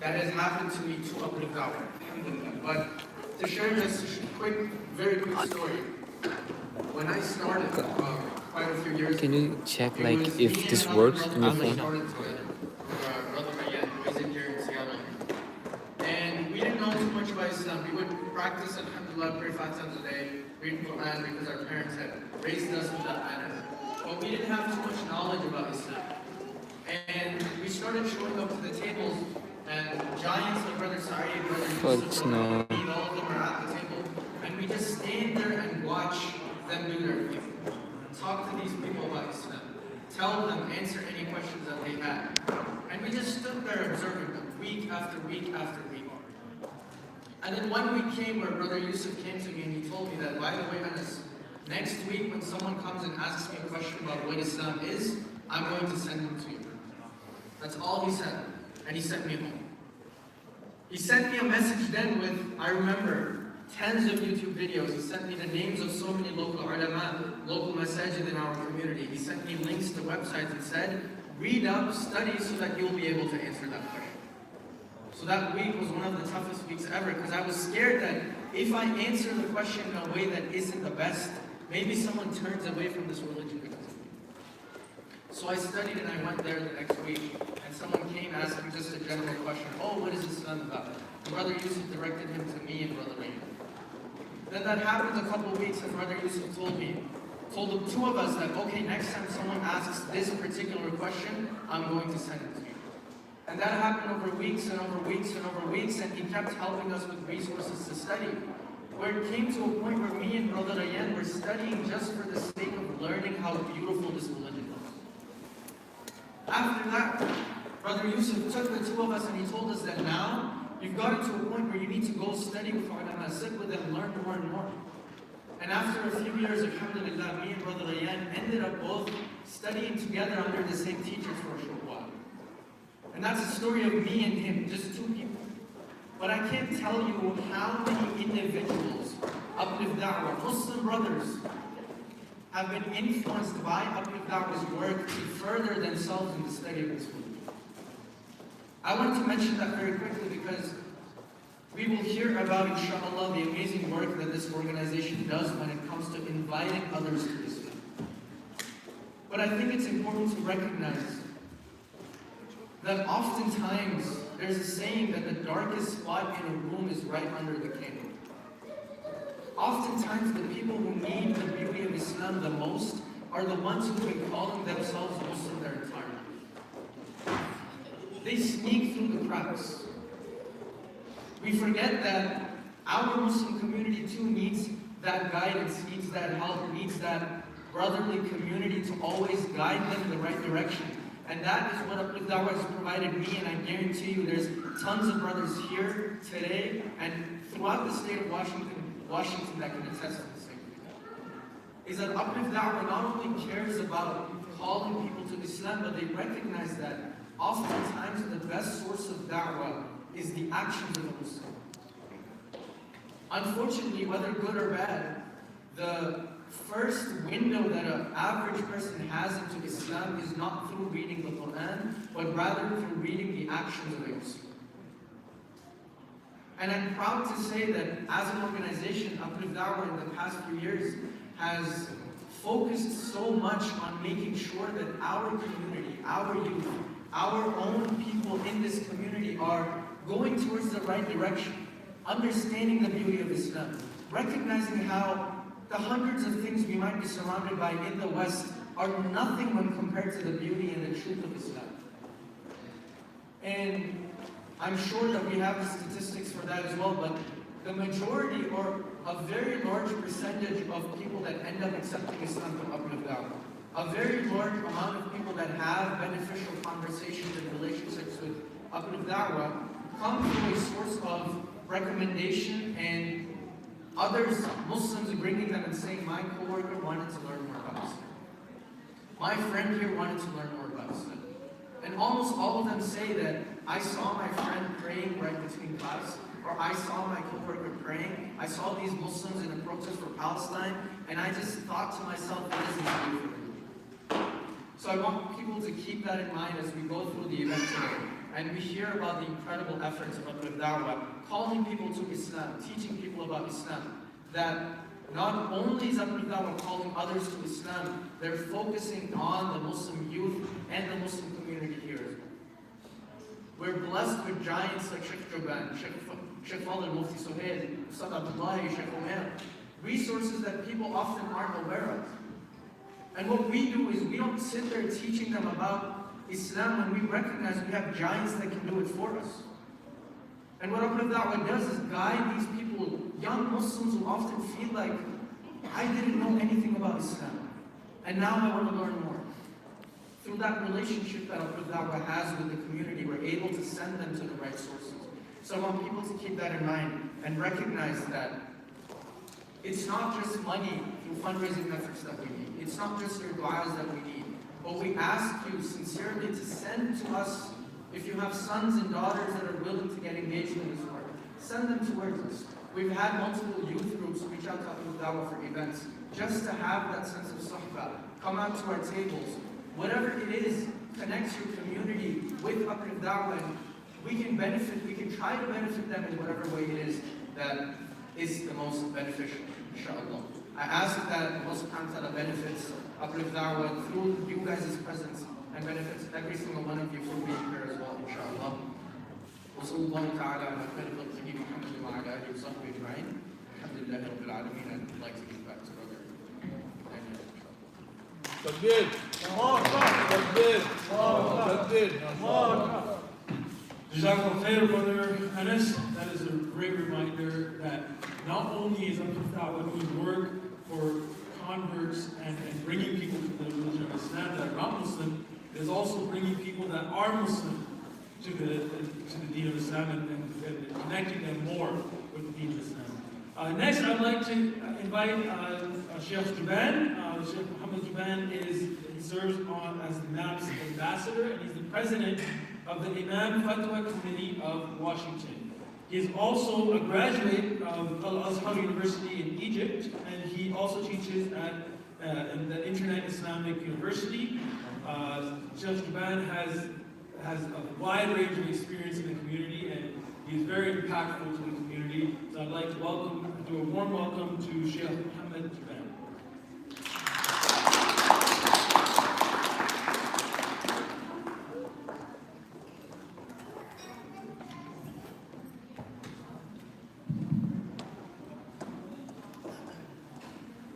that has happened to me to Uplift Dawah. But to share just a very quick story. When I started quite a few years ago, can you check like if this works in your phone? And we didn't know too much about Islam. We would practice, alhamdulillah, pray 5 times a day, read Quran because our parents had raised us in that manner. But we didn't have too much knowledge about Islam. And we started showing up to the tables, and giants like Brother Sari, Brother Yusuf, all of them are at the table. And we just stand there and watch them do their thing. Talk to these people about Islam. Tell them, answer any questions that they had. And we just stood there observing them week after week after week. And then one week came where Brother Yusuf came to me and he told me that, by the way, Anas, next week when someone comes and asks me a question about what Islam is, I'm going to send them to you. That's all he said. And he sent me home. He sent me a message then with, I remember, tens of YouTube videos. He sent me the names of so many local ulama, local masajid in our community. He sent me links to websites and said, read up, study so that you'll be able to answer that question. So that week was one of the toughest weeks ever because I was scared that if I answer the question in a way that isn't the best, maybe someone turns away from this religion because of me. So I studied and I went there the next week and someone came asking just a general question, oh, what is Islam about? And Brother Yusuf directed him to me and Brother Raymond. Then that happened a couple of weeks and Brother Yusuf told the two of us that, okay, next time someone asks this particular question, I'm going to send it to you. And that happened over weeks and over weeks and over weeks, and he kept helping us with resources to study. Where it came to a point where me and Brother Ayan were studying just for the sake of learning how beautiful this religion was. After that, Brother Yusuf took the two of us and he told us that now, you've gotten to a point where you need to go study with ulama, sit with them, learn more and more. And after a few years, alhamdulillah, me and Brother Ayan ended up both studying together under the same teachers for a short while. And that's a story of me and him, just two people. But I can't tell you how many individuals, Uplift Dawah, Muslim brothers, have been influenced by Uplift Dawah's work to further themselves in the study of this book. I wanted to mention that very quickly because we will hear about, inshallah, the amazing work that this organization does when it comes to inviting others to Islam. But I think it's important to recognize that oftentimes there's a saying that the darkest spot in a room is right under the candle. Oftentimes the people who need the beauty of Islam the most are the ones who've been calling themselves Muslim their entire life. They sneak through the cracks. We forget that our Muslim community too needs that guidance, needs that help, needs that brotherly community to always guide them in the right direction. And that is what Uplift Dawah has provided me, and I guarantee you there's tons of brothers here today and throughout the state of Washington that can attest to the same thing. Is that Uplift Dawah not only cares about calling people to Islam, but they recognize that oftentimes the best source of da'wah is the actions of a Muslim. Unfortunately, whether good or bad, the first window that an average person has into Islam is not through reading the Quran, but rather through reading the actions of a Muslim. And I'm proud to say that as an organization, Uplift Dawah in the past few years has focused so much on making sure that our community, our youth, our own people in this community are going towards the right direction, understanding the beauty of Islam, recognizing how the hundreds of things we might be surrounded by in the West are nothing when compared to the beauty and the truth of Islam. And I'm sure that we have the statistics for that as well, but the majority or a very large percentage of people that end up accepting Islam from Uplift Dawah, a very large amount of people that have beneficial conversations and relationships with Uplift Dawah come from a source of recommendation and others, Muslims, bringing them and saying, my coworker wanted to learn more about Islam. My friend here wanted to learn more about Islam. And almost all of them say that I saw my friend praying right between class, or I saw my coworker praying, I saw these Muslims in a protest for Palestine, and I just thought to myself, what is this do for me? So I want people to keep that in mind as we go through the event today. and we hear about the incredible efforts of Uplift Dawah, calling people to Islam, teaching people about Islam, that not only is Uplift Dawah calling others to Islam, they're focusing on the Muslim youth and the Muslim community here as well. We're blessed with giants like Sheikh Juban, Sheikh Fadl Mufti Suhail, Ustad Abdullahi, Sheikh Omer, resources that people often aren't aware of. And what we do is we don't sit there teaching them about Islam when we recognize we have giants that can do it for us. And what Uplift Dawah does is guide these people, young Muslims who often feel like, I didn't know anything about Islam, and now I want to learn more. Through that relationship that Uplift Dawah has with the community, we're able to send them to the right sources. So I want people to keep that in mind and recognize that it's not just money through fundraising efforts that we need. It's not just your du'as that we need. But we ask you sincerely to send to us, if you have sons and daughters that are willing to get engaged in this work, send them towards us. We've had multiple youth groups reach out to Uplift Dawah for events, just to have that sense of suhbah, come out to our tables. Whatever it is, connects your community with Uplift Dawah, and we can benefit, we can try to benefit them in whatever way it is that is the most beneficial, inshallah. I ask that Allah subhanahu wa ta'ala benefits Uplift Dawah through you guys' presence and benefits every single one of you for being here as well, inshallah. وصلى الله تعالى على خير خلقه محمد وعلى آله وصحبه أجمعين. الحمد لله رب العالمين. And I'd like to give back to Brother Daniel. Takbir. Takbir. Takbir. Jazakallah khair, Brother Anas. That is a great reminder that not only is Uplift Dawah doing work for converts and bringing people to the religion of Islam that are not Muslim, it is also bringing people that are Muslim to the deen of Islam and connecting them more with the deen of Islam. Next, I'd like to invite Sheikh Juban. Sheikh Muhammad Juban he serves as the MAP's ambassador, and he's the president of the Imam Fatwa Committee of Washington. He is also a graduate of Al-Azhar University in Egypt, and he also teaches at the Internet Islamic University. Sheikh Juban has a wide range of experience in the community, and he is very impactful to the community. So I'd like to do a warm welcome to Sheikh Muhammad Juban.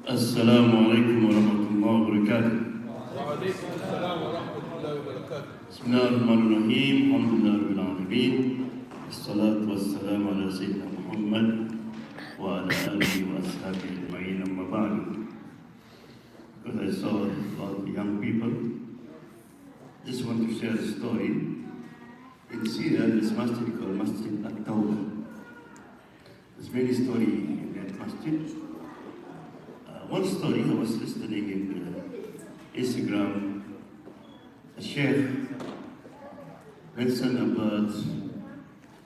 السلام عليكم ورحمة الله وبركاته. وعليكم السلام ورحمة الله وبركاته. بسم الله الرحمن الرحيم. الحمد لله رب العالمين. الصلاة والسلام على سيدنا محمد وعلى آله وأصحابه أجمعين. أما بعد, because I saw a lot of young people, just want to share a story. In Syria, this masjid called Masjid At-Tawbah. There's many stories in that masjid. One story, I was listening in Instagram, a sheikh mentioned about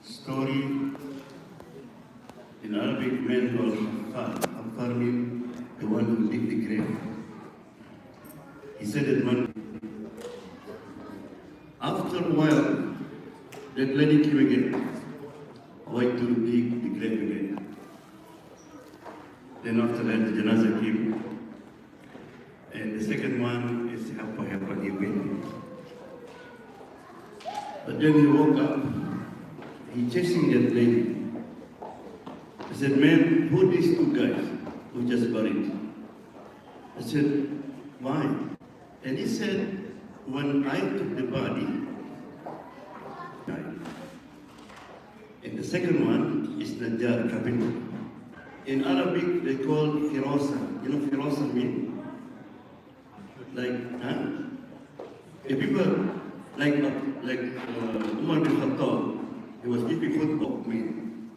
story in Arabic man called Hafar. Hafar means the one who dig the grave. He said that after a while, that lady came again, went to dig the grave again. Then after that, the janazah came. And the second one is help, he went. But then he woke up, he chasing that lady. He said, man, who are these two guys who just buried? I said, why? And he said, when I took the body, and the second one is Najjar carpenter. In Arabic, they call firasa. You know firasa mean? Like, if people, like Umar bin Khattab, he was giving khutbah, mean.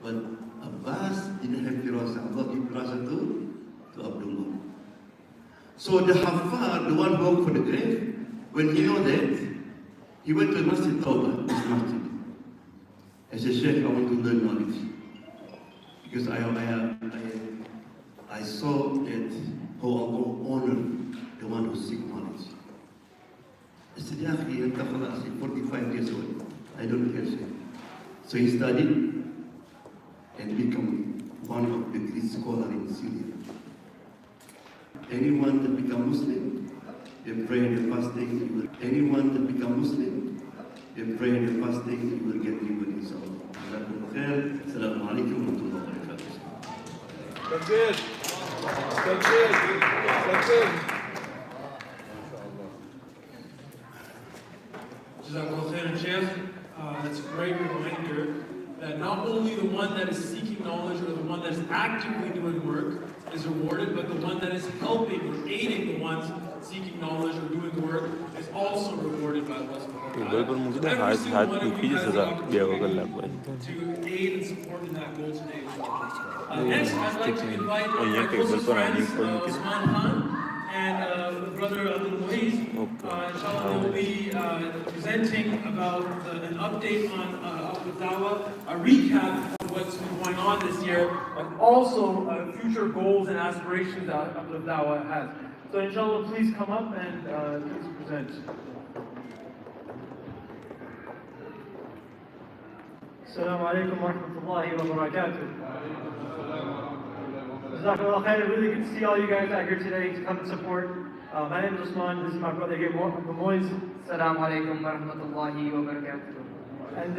But Abbas didn't have firasa. Abbas gave firasa to Abdullah. So the Hafar, the one who worked for the grave, when he know that, he went to Masjid Tawbah, this masjid. I said, Sheikh, I want to learn knowledge. Because I saw that how Allah honored the one who seek knowledge. I said, Ya akhi, anta khalas, 45 years old. I don't care, Sheikh. So he studied and become one of the great scholars in Syria. Anyone that become Muslim, they pray and fasting. Anyone that become Muslim, they pray and fasting, you will get reward inshallah. Jazakumullah khair. Assalamu alaikum wa rahmatullahi wa barakatuh. تكبير تكبير تكبير Jazakallah khairan, Sheikh. That's a great reminder that not only the one that is seeking knowledge or the one that is actively doing work is rewarded, but the one that is helping or aiding the ones seeking knowledge or doing work is also rewarded by Allah subhanahu wa ta'ala. Every single one of you has the opportunity to aid and support in that goal today. Next, I'd like to invite our closest friends, Usman Khan and brother Abdul Muiz. Inshallah, they will be presenting about an update on Uplift Dawah, a recap of what's been going on this year, and also future goals and aspirations that Uplift Dawah has. So inshallah, please come up and please present. Assalamu alaikum wa rahmatullahi wa barakatuh. Jazakallah khair. Really good to see all you guys out here today to come and support. My name is Usman. This is my brother here, Moiz. Assalamu alaikum wa rahmatullahi wa barakatuh. And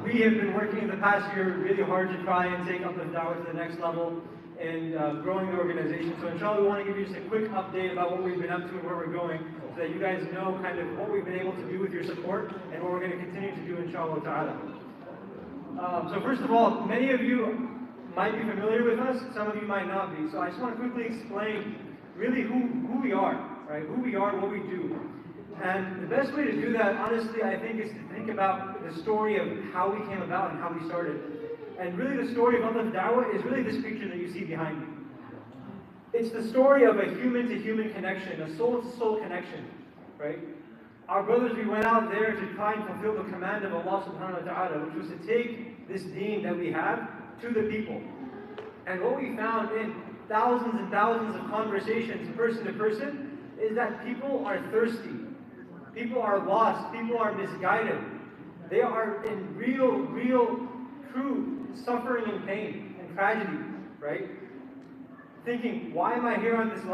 we have been working the past year really hard to try and take Uplift Dawah to the next level in growing the organization. So inshallah, we want to give you just a quick update about what we've been up to and where we're going, so that you guys know kind of what we've been able to do with your support and what we're going to continue to do, inshallah ta'ala. So first of all, many of you might be familiar with us, some of you might not be. So I just want to quickly explain really who we are, right? Who we are, what we do. And the best way to do that, honestly, I think, is to think about the story of how we came about and how we started. And really the story of Uplift Dawah is really this picture that you see behind me. It's the story of a human-to-human connection, a soul-to-soul connection, right? Our brothers, we went out there to try and fulfill the command of Allah subhanahu wa ta'ala, which was to take this deen that we have to the people. And what we found in thousands and thousands of conversations, person to person, is that people are thirsty. People are lost. People are misguided. They are in real, true suffering and pain and tragedy, right? Thinking, why am I here on this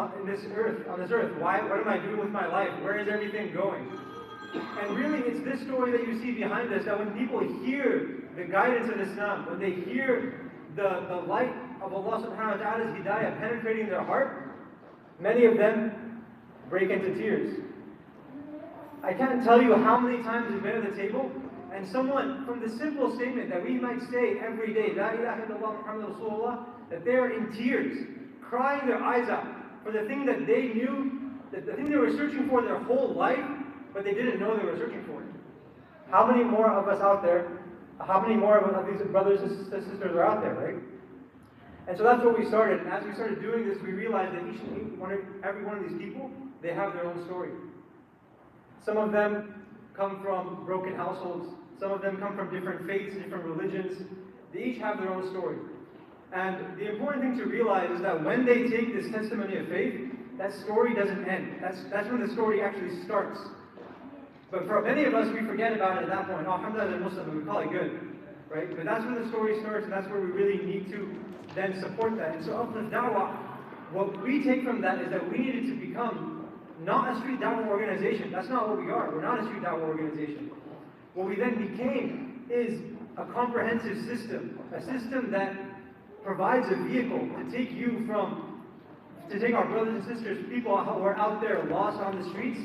earth? What am I doing with my life? Where is everything going? And really, it's this story that you see behind us, that when people hear the guidance of Islam, when they hear the light of Allah subhanahu wa ta'ala's hidayah penetrating their heart, many of them break into tears. I can't tell you how many times we've been at the table, and someone, from the simple statement that we might say every day, La ilaha illallah Muhammad Rasulullah, that they are in tears, crying their eyes out for the thing that they knew, the thing they were searching for their whole life, but they didn't know they were searching for it. How many more of us out there, how many more of these brothers and sisters are out there, right? And so that's what we started. And as we started doing this, we realized that every one of these people, they have their own story. Some of them come from broken households. Some of them come from different faiths, different religions. They each have their own story. And the important thing to realize is that when they take this testimony of faith, that story doesn't end. That's when the story actually starts. But for many of us, we forget about it at that point. Oh, alhamdulillah, they're Muslim, and we call it good, right? But that's when the story starts, and that's where we really need to then support that. And so Uplift Dawah, what we take from that is that we needed to become not a street dawah organization. That's not what we are. We're not a street dawah organization. What we then became is a comprehensive system, a system that provides a vehicle to take our brothers and sisters, people who are out there lost on the streets,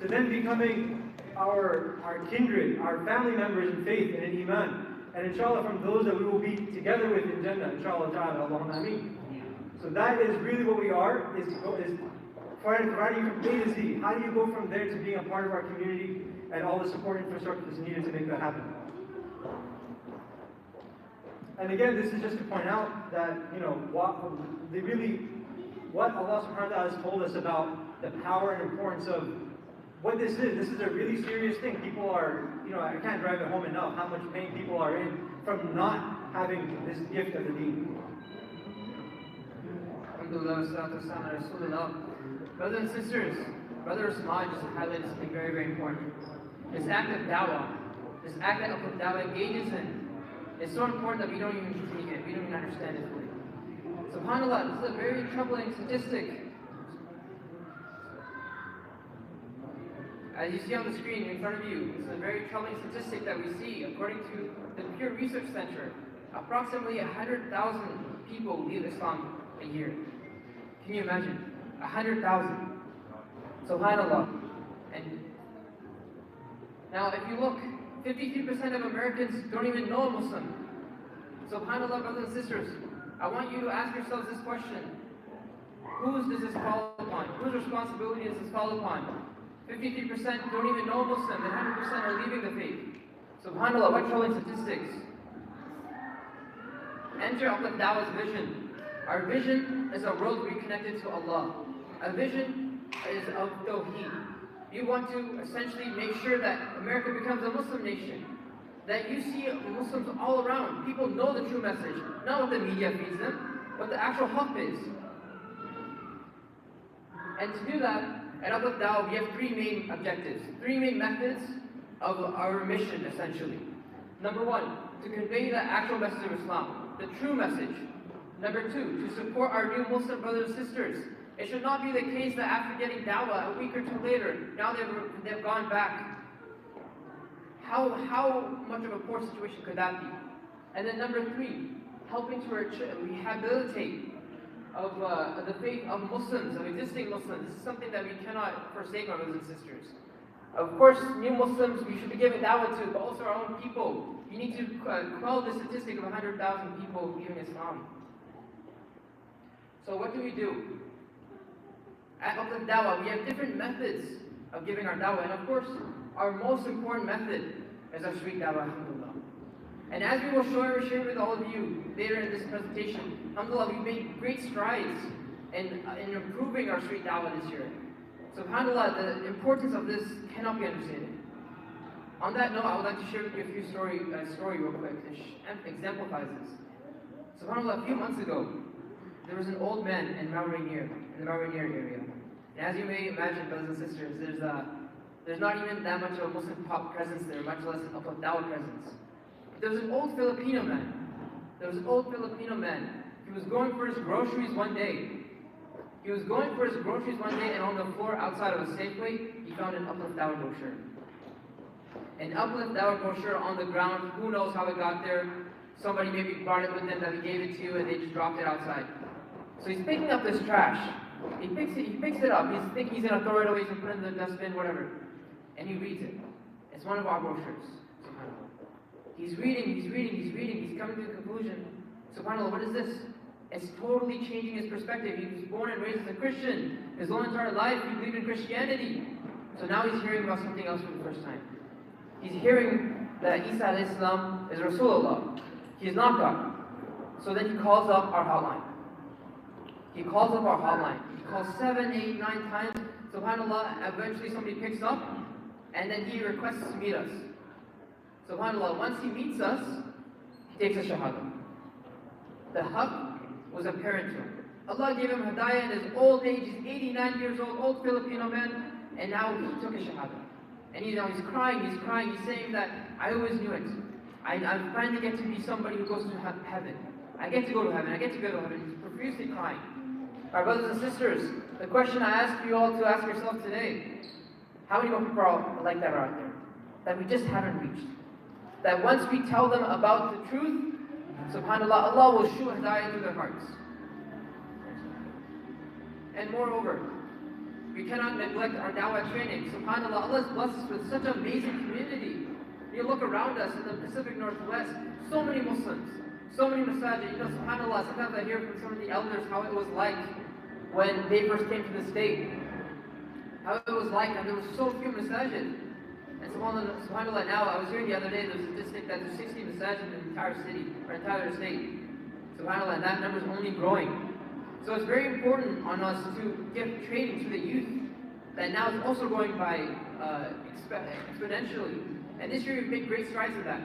to then becoming our kindred, our family members in faith and in iman, and inshallah from those that we will be together with in Jannah, inshallah ta'ala, Allahumma ameen. So that is really what we are, is providing you from A to Z. How do you go from there to being a part of our community and all the support infrastructure that's needed to make that happen? And again, this is just to point out that, what Allah subhanahu wa ta'ala has told us about the power and importance of what this is. This is a really serious thing. People are, I can't drive it home enough how much pain people are in from not having this gift of the deen. Alhamdulillah, salatu wassalam ala Rasulullah. Brothers and sisters, Brother Usman just highlighted something very, very important. This act of dawah, this act that Uplift Dawah engages in is so important that we don't even take it, we don't even understand it fully. SubhanAllah, this is a very troubling statistic. As you see on the screen in front of you, this is a very troubling statistic that we see. According to the Pew Research Center, approximately 100,000 people leave Islam a year. Can you imagine? 100,000. SubhanAllah. And now if you look, 53% of Americans don't even know a Muslim. SubhanAllah, brothers and sisters, I want you to ask yourselves this question. Whose does this fall upon? Whose responsibility does this fall upon? 53% don't even know a Muslim, and 100% are leaving the faith. SubhanAllah, what troubling statistics. Enter Uplift Dawah's vision. Our vision is a world reconnected to Allah. A vision is of Tawheed. We want to essentially make sure that America becomes a Muslim nation. That you see Muslims all around. People know the true message, not what the media feeds them, what the actual haqq is. And to do that, at Uplift Dawah, we have three main objectives, three main methods of our mission, essentially. Number one, to convey the actual message of Islam, the true message. Number two, to support our new Muslim brothers and sisters. It should not be the case that after getting dawah, a week or two later, now they've gone back. How much of a poor situation could that be? And then number three, helping to rehabilitate of the faith of Muslims, of existing Muslims. This is something that we cannot forsake, our brothers and sisters. Of course, new Muslims we should be giving dawah to, but also our own people. You need to quell the statistic of 100,000 people leaving Islam. So what do we do? At Uplift Dawah, we have different methods of giving our dawah, and of course, our most important method is our street dawah, alhamdulillah. And as we will share with all of you later in this presentation, alhamdulillah, we've made great strides in improving our street dawah this year. SubhanAllah, the importance of this cannot be understated. On that note, I would like to share with you a story real quick that exemplifies this. SubhanAllah, a few months ago, there was an old man in the Mount Rainier area. And as you may imagine, brothers and sisters, there's not even that much of a Muslim pop presence there, much less an Uplift Dawah presence. There was an old Filipino man. He was going for his groceries one day. And on the floor outside of a Safeway, he found an Uplift Dawah brochure. An Uplift Dawah brochure on the ground. Who knows how it got there? Somebody maybe brought it with them that he gave it to, and they just dropped it outside. So he's picking up this trash. He picks it up. He's thinking he's gonna throw it away, he's gonna put it in the dustbin, whatever. And he reads it. It's one of our brochures. SubhanAllah. He's reading, he's coming to the conclusion. SubhanAllah, what is this? It's totally changing his perspective. He was born and raised as a Christian. His whole entire life he believed in Christianity. So now he's hearing about something else for the first time. He's hearing that Isa alayhi salam is Rasulullah. He is not God. So then he calls up our hotline. He calls 7, 8, 9 times. SubhanAllah, eventually somebody picks up, and then he requests to meet us. SubhanAllah, once he meets us, he takes a shahada. The haqq was apparent to him. Allah gave him hidayah in his old age. He's 89 years old Filipino man, and now he took a shahada. And he's crying, he's saying that I always knew it. I finally get to be somebody who goes to heaven. I get to go to heaven. He's profusely crying. Our brothers and sisters, the question I ask you all to ask yourself today, how many more people are like that are out there? That we just haven't reached. That once we tell them about the truth, SubhanAllah, Allah will shoot hidayah into their hearts. And moreover, we cannot neglect our dawah training. SubhanAllah, Allah has blessed us with such an amazing community. You look around us in the Pacific Northwest, so many Muslims, so many masajid. You know, SubhanAllah, sometimes I hear from some of the elders how it was like when they first came to the state. How it was like, and there were so few masajid. And SubhanAllah, now I was hearing the other day, there's a statistic that there's 60 masajid in the entire city, or entire state. SubhanAllah, and that number is only growing. So it's very important on us to give training to the youth that now is also growing by exponentially. And this year we've made great strides in that.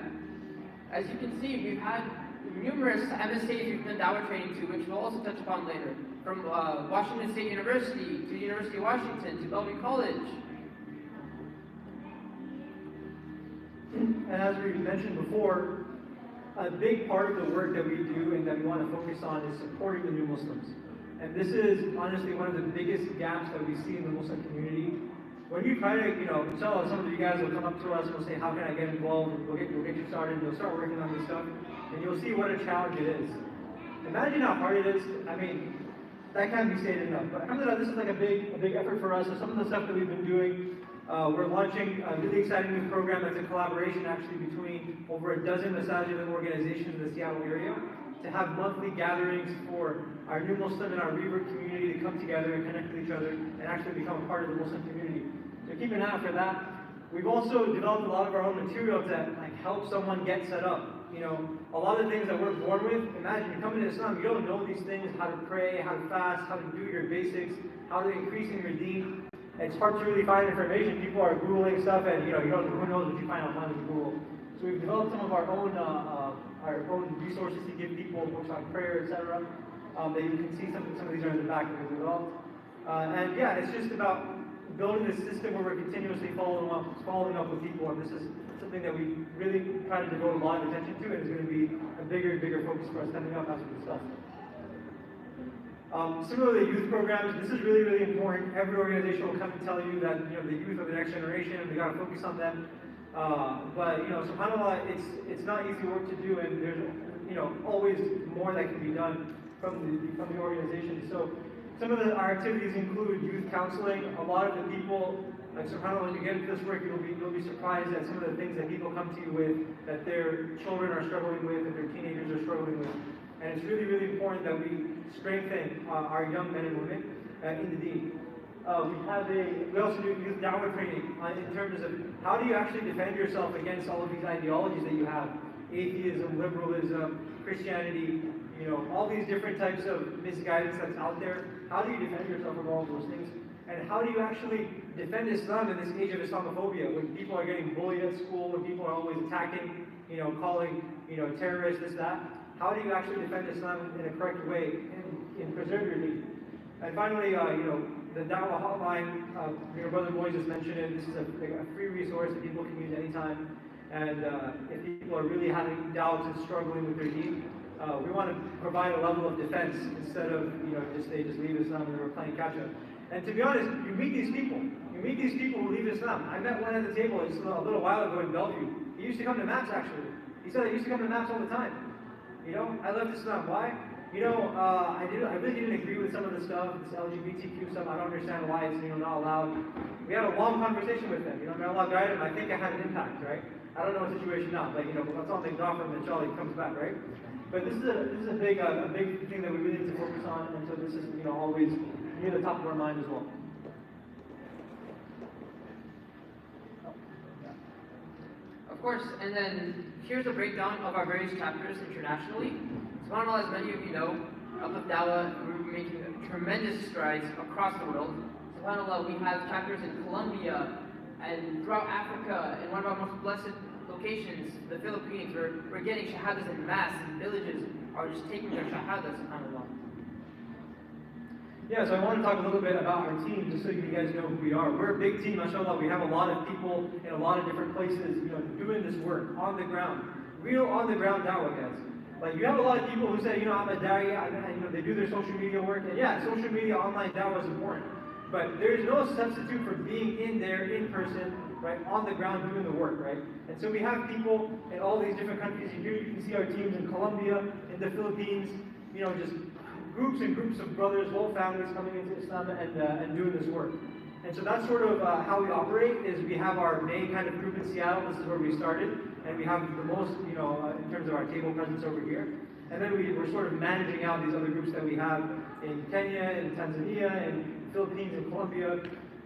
As you can see, we've had numerous MSAs we've done dawah training to, which we'll also touch upon later. From Washington State University, to the University of Washington, to Bellevue College. And as we mentioned before, a big part of the work that we do and that we want to focus on is supporting the new Muslims. And this is honestly one of the biggest gaps that we see in the Muslim community. When you try to, inshallah, some of you guys will come up to us and will say, how can I get involved? We'll get you started, and you'll start working on this stuff, and you'll see what a challenge it is. Imagine how hard it is. I mean, that can't be stated enough. But alhamdulillah, this is like a big effort for us. So some of the stuff that we've been doing, we're launching a really exciting new program that's a collaboration actually between over a dozen masajid and organizations in the Seattle area to have monthly gatherings for our new Muslim and our revert community to come together and connect with each other and actually become a part of the Muslim community. So keep an eye out for that. We've also developed a lot of our own materials that help someone get set up. A lot of the things that we're born with, imagine you come into Islam, you don't know these things, how to pray, how to fast, how to do your basics, how to increase in your deen. It's hard to really find information. People are Googling stuff and you don't know, who knows what you find online with Google. So we've developed some of our own resources to give people, books on prayer, etc. That you can see some of these are in the back that we've developed. And yeah, it's just about building this system where we're continuously following up with people, and this is something that we really try to devote a lot of attention to, and is going to be a bigger focus for us coming up as we discussed. Similarly, youth programs, this is really important. Every organization will come and tell you that the youth are the next generation, we got to focus on them. But subhanAllah, it's not easy work to do, and there's always more that can be done from the organization. So some of our activities include youth counseling. A lot of the people, like subhanAllah, when you get into this work, you'll be surprised at some of the things that people come to you with, that their children are struggling with, that their teenagers are struggling with. And it's really important that we strengthen our young men and women in the deen. We also do youth dawah training in terms of how do you actually defend yourself against all of these ideologies that you have, atheism, liberalism, Christianity, all these different types of misguidance that's out there. How do you defend yourself from all of those things? And how do you actually defend Islam in this age of Islamophobia, when people are getting bullied at school, when people are always attacking, calling, terrorists, this, that? How do you actually defend Islam in a correct way and preserve your deen? And finally, the Dawah hotline, your brother Moy just mentioned it. This is a free resource that people can use anytime. And if people are really having doubts and struggling with their deen, we want to provide a level of defense instead of they just leave Islam and they were playing catch up. And to be honest, you meet these people. You meet these people who leave Islam. I met one at the table just a little while ago in Bellevue. He used to come to MAPS actually. He said he used to come to MAPS all the time. I left Islam. Why? I really didn't agree with some of the stuff, this LGBTQ stuff. I don't understand why it's not allowed. We had a long conversation with him. May Allah guide him. I think I had an impact, right? I don't know what situation now, but let's all thank God for him, inshallah he comes back, right? But this is a big thing that we really need to focus on, and so this is always near the top of our mind as well. Of course, and then here's a breakdown of our various chapters internationally. SubhanAllah, as many of you know, Uplift Dawah, we're making tremendous strides across the world. SubhanAllah, we have chapters in Colombia and throughout Africa, and one of our most blessed locations, the Philippines, where we're getting shahadas in mass, and villages are just taking their shahadas, SubhanAllah. Yeah, so I want to talk a little bit about our team, just so you guys know who we are. We're a big team, mashallah. We have a lot of people in a lot of different places, doing this work on the ground. Real on the ground dawah, guys. Like, you have a lot of people who say, I'm a da'i, they do their social media work, and yeah, social media, online dawah is important. But there is no substitute for being in there, in person, right, on the ground doing the work, right? And so we have people in all these different countries. Here you can see our teams in Colombia, in the Philippines, just groups and groups of brothers, whole families coming into Islam and doing this work. And so that's sort of how we operate, is we have our main kind of group in Seattle. This is where we started, and we have the most, in terms of our table presence over here. And then we're sort of managing out these other groups that we have in Kenya, in Tanzania, in Philippines, in Colombia,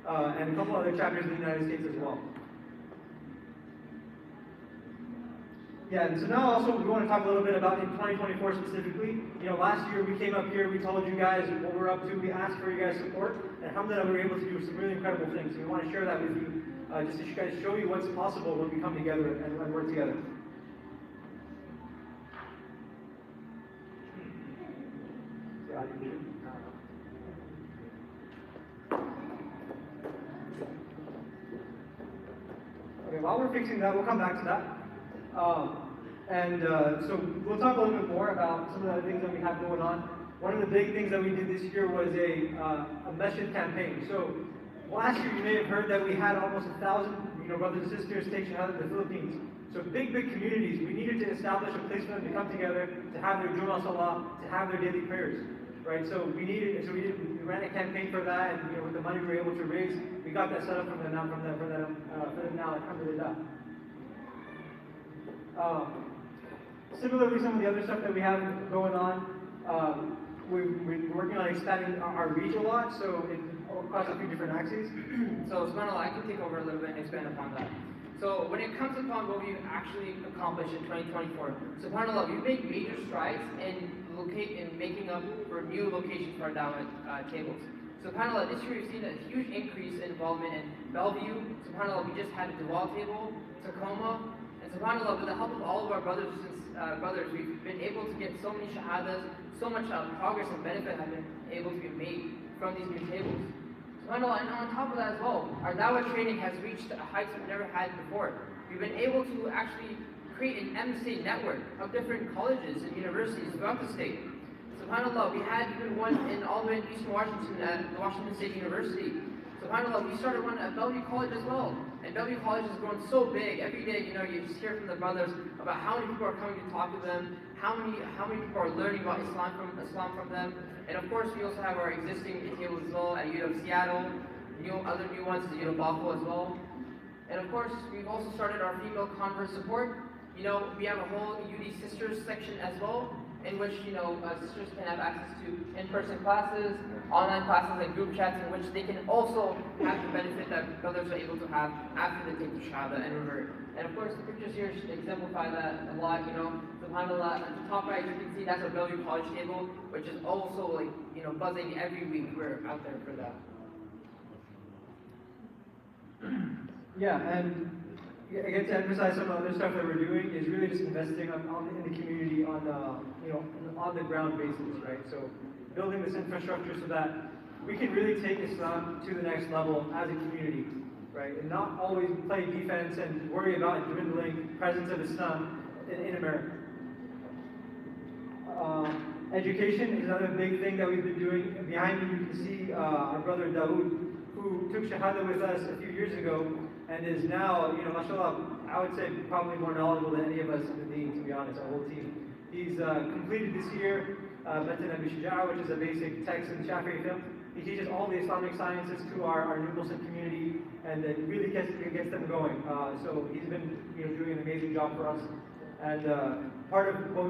and a couple other chapters in the United States as well. Yeah, and so now also we want to talk a little bit about in 2024 specifically. Last year we came up here, we told you guys what we're up to, we asked for you guys' support, and alhamdulillah we were able to do some really incredible things. So we want to share that with you, just to guys show you what's possible when we come together and work together. Okay, while while we're fixing that, we'll come back to that. So we'll talk a little bit more about some of the things that we have going on. One of the big things that we did this year was a message campaign. So last year you may have heard that we had almost 1,000 brothers and sisters stationed out in the Philippines. So big communities. We needed to establish a place for them to come together, to have their Jumu'ah Salah, to have their daily prayers. Right, so we ran a campaign for that, and with the money we were able to raise, we got that set up for them now, alhamdulillah. Similarly, some of the other stuff that we have going on, we're working on expanding our reach a lot, so across a few different axes. So, subhanAllah, I can take over a little bit and expand upon that. So, when it comes upon what we've actually accomplished in 2024, subhanAllah, we've made major strides in making up for new locations for our Dawah tables. SubhanAllah, this year we've seen a huge increase in involvement in Bellevue. SubhanAllah, we just had a Dawah table, Tacoma, and SubhanAllah, with the help of all of our brothers, we've been able to get so many shahadas, so much progress and benefit have been able to be made from these new tables. SubhanAllah, and on top of that as well, our Dawah training has reached heights we've never had before. We've been able to actually create an MSA network of different colleges and universities throughout the state. SubhanAllah, we had even one all the way in Eastern Washington at the Washington State University. SubhanAllah, we started one at Bellevue College as well. And Bellevue College has grown so big. Every day, you just hear from the brothers about how many people are coming to talk to them, how many people are learning about Islam from them. And of course, we also have our existing tables as well at UW Seattle, other new ones at UW Buffalo as well. And of course, we've also started our female convert support. We have a whole UD Sisters section as well, in which, sisters can have access to in-person classes, online classes, and group chats, in which they can also have the benefit that brothers are able to have after they take the Shahada and revert. And of course, the pictures here exemplify that a lot, SubhanAllah, at the top right, you can see that's a Bellevue College table, which is also, buzzing every week. We're out there for that. Yeah, and again, to emphasize some of the other stuff that we're doing is really just investing in the community on the ground basis, right? So building this infrastructure so that we can really take Islam to the next level as a community, right? And not always play defense and worry about a dwindling presence of Islam in America. Education is another big thing that we've been doing. Behind me, you can see our brother Dawood, who took Shahada with us a few years ago, and is now, mashallah, I would say probably more knowledgeable than any of us in the deen, to be honest, our whole team. He's completed this year, Matan Abi Shujaa, which is a basic text in Shafi'i fiqh. He teaches all the Islamic sciences to our new Muslim community, and it really gets them going. So he's been doing an amazing job for us. And part of what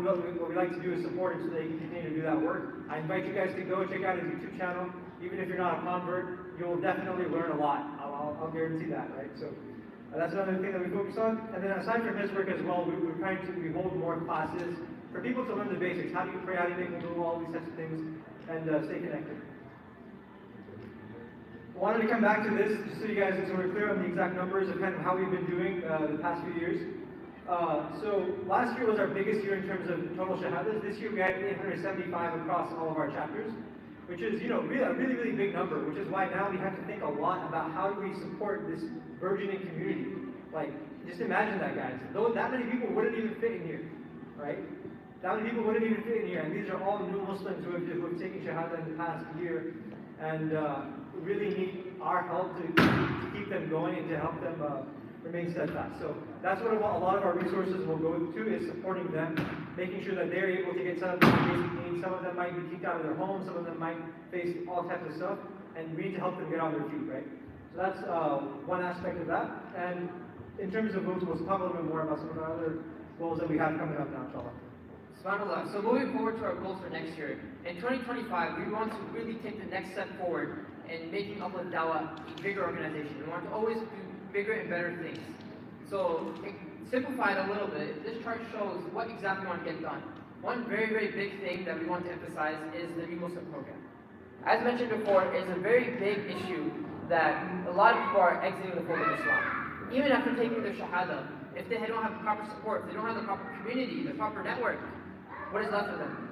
we like to do is support him so that he can continue to do that work. I invite you guys to go check out his YouTube channel. Even if you're not a convert, you'll definitely learn a lot. I'll guarantee that, right? So that's another thing that we focus on. And then aside from his work as well, we're trying to hold more classes for people to learn the basics. How do you pray? How do you make wudu? All these types of things, and stay connected. I wanted to come back to this just so you guys are clear on the exact numbers of kind of how we've been doing the past few years. So last year was our biggest year in terms of total shahadas. This year we had 875 across all of our chapters, which is a really big number. Which is why now we have to think a lot about how do we support this burgeoning community. Like, just imagine that, guys. That many people wouldn't even fit in here, right? That many people wouldn't even fit in here, and these are all new Muslims who have taken shahada in the past year, and really need our help to keep them going and to help them remain steadfast. So that's what a lot of our resources will go to, is supporting them, making sure that they're able to get set up with basic needs. Some of them might be kicked out of their homes, some of them might face all types of stuff, and we need to help them get on their feet, right? So that's one aspect of that. And in terms of goals, we'll talk a little bit more about some of the other goals that we have coming up now, inshallah. SubhanAllah. So moving forward to our goals for next year, in 2025, we want to really take the next step forward in making Uplift Dawah a bigger organization. We want to always do bigger and better things. So, simplified a little bit, this chart shows what exactly we want to get done. One very big thing that we want to emphasize is the New Muslim program. As mentioned before, it's a very big issue that a lot of people are exiting the fold of Islam. Even after taking their Shahada, if they don't have the proper support, if they don't have the proper community, the proper network, what is left of them?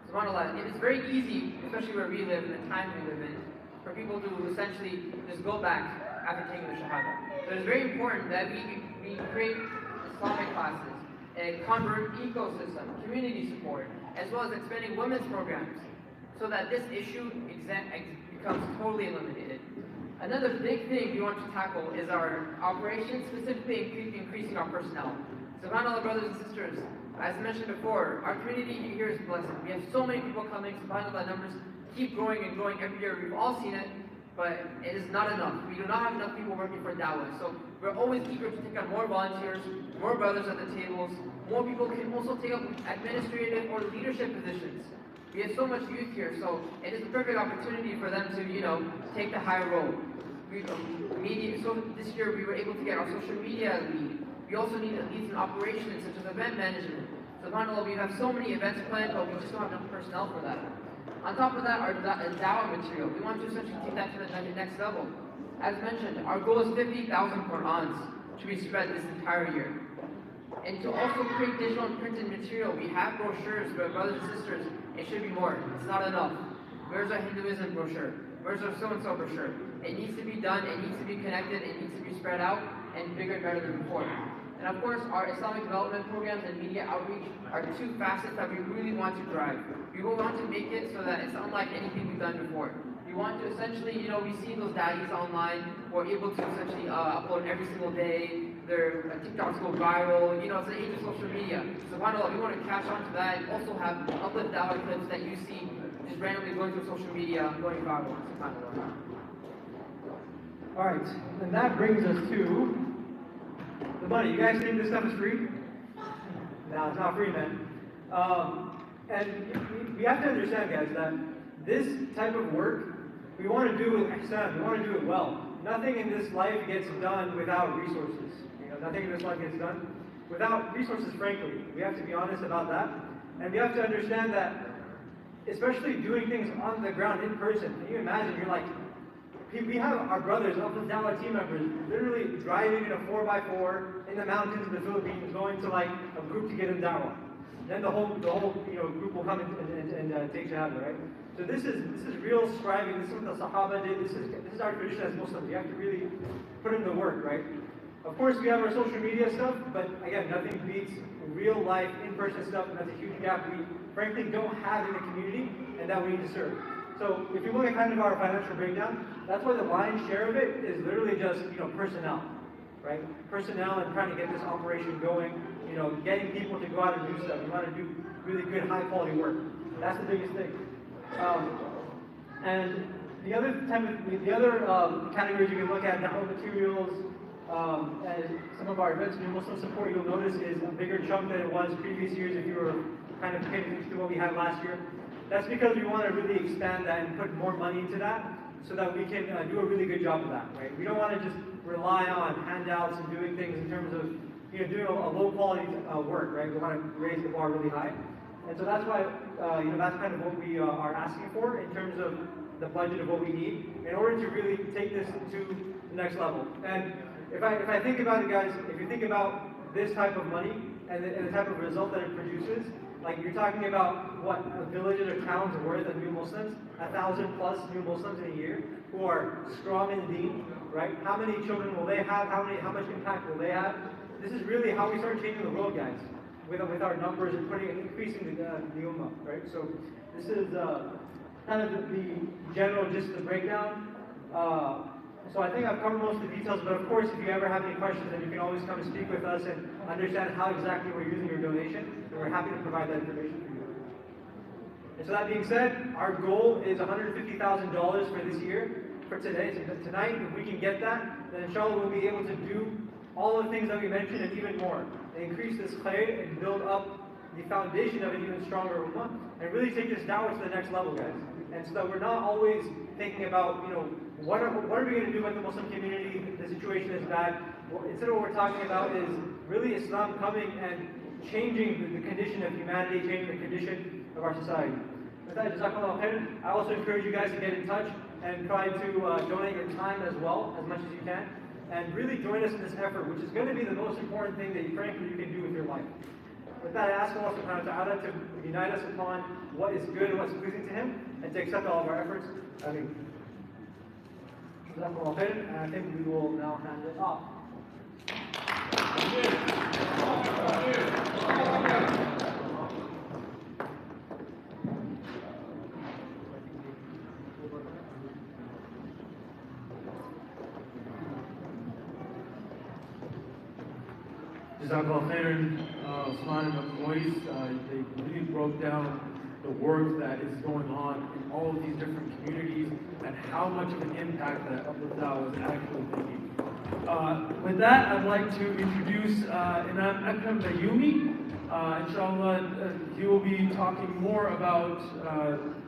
SubhanAllah, it is very easy, especially where we live, in the time we live in, for people to essentially just go back after taking the Shahada. So it's very important that we create Islamic classes, a convert ecosystem, community support, as well as expanding women's programs, so that this issue becomes totally eliminated. Another big thing we want to tackle is our operations, specifically increasing our personnel. SubhanAllah, brothers and sisters, as mentioned before, our community here is blessed. We have so many people coming, SubhanAllah, numbers keep growing and growing every year. We've all seen it, but it is not enough. We do not have enough people working for Dawah. So we're always eager to take on more volunteers, more brothers at the tables. More people can also take up administrative or leadership positions. We have so much youth here, so it is a perfect opportunity for them to, take the higher role. So this year we were able to get our social media lead. We also need leads in operations, such as event management. SubhanAllah, we have so many events planned, but we just don't have enough personnel for that. On top of that, our Dawah material, we want to essentially take that to the next level. As mentioned, our goal is 50,000 Qur'ans to be spread this entire year. And to also create digital and printed material, we have brochures, but brothers and sisters, it should be more. It's not enough. Where's our Hinduism brochure? Where's our so-and-so brochure? It needs to be done, it needs to be connected, it needs to be spread out, and bigger and better than before. And of course, our Islamic development programs and media outreach are two facets that we really want to drive. We will want to make it so that it's unlike anything we've done before. We want to essentially, we see those daddies online who are able to essentially upload every single day. Their TikToks go viral. It's the age of social media. So SubhanAllah, we want to catch on to that and also have Uplift Dawah clips that you see just randomly going through social media, going viral. SubhanAllah. All right, and that brings us to the money. You guys think this stuff is free? No, it's not free, man. And we have to understand, guys, that this type of work, we want to do with ihsan, we want to do it well. Nothing in this life gets done without resources. Nothing in this life gets done without resources, frankly. We have to be honest about that. And we have to understand that, especially doing things on the ground, in person. Can you imagine, we have our brothers, Uplift Dawah team members, literally driving in a 4x4 in the mountains of the Philippines, going to a group to get in Dawah. Then the whole group will come and take Shahada, right? So this is real striving. This is what the Sahaba did. This is our tradition as Muslims. We have to really put in the work, right? Of course, we have our social media stuff, but again, nothing beats real life, in-person stuff, and that's a huge gap we frankly don't have in the community, and that we need to serve. So if you look at kind of our financial breakdown, that's why the lion's share of it is literally just personnel, right? Personnel and trying to get this operation going, getting people to go out and do stuff. We want to do really good, high quality work. That's the biggest thing. And the other categories you can look at, dawah materials, and some of our events, new Muslim support, you'll notice is a bigger chunk than it was previous years if you were kind of paying attention to what we had last year. That's because we want to really expand that and put more money into that so that we can do a really good job of that, right? We don't want to just rely on handouts and doing things in terms of doing a low quality work, right? We want to raise the bar really high. And so that's why, that's kind of what we are asking for in terms of the budget of what we need in order to really take this to the next level. And if I think about it, guys, if you think about this type of money and the type of result that it produces, you're talking about what villages or towns are worth of new Muslims, 1,000+ new Muslims in a year who are strong in deen, right? How many children will they have? How much impact will they have? This is really how we start changing the world, guys, with our numbers and increasing the ummah, right? So this is kind of the general, just the breakdown. So I think I've covered most of the details, but of course, if you ever have any questions, then you can always come and speak with us and understand how exactly we're using your donation, and we're happy to provide that information for you. And so that being said, our goal is $150,000 for this year, for today. So tonight, if we can get that, then inshallah we'll be able to do all the things that we mentioned and even more, and increase this clay and build up the foundation of an even stronger ummah, and really take this dawah to the next level, guys. And so that we're not always thinking about, what are we going to do with the Muslim community? The situation is bad. Instead, what we're talking about is really Islam coming and changing the condition of humanity, changing the condition of our society. With that, Jazakallah khair. I also encourage you guys to get in touch and try to donate your time as well, as much as you can, and really join us in this effort, which is going to be the most important thing that frankly you can do with your life. With that, I ask Allah subhanahu wa ta'ala to unite us upon what is good and what's pleasing to Him, and to accept all of our efforts. Ameen. And I think we will now hand it off. Jazakallah khairan, Usman and the boys. They really broke down the work that is going on in all of these different communities and how much of an impact that Uplift Dawah is actually making. With that, I'd like to introduce Imam Akram Bayumi. Inshallah, he will be talking more about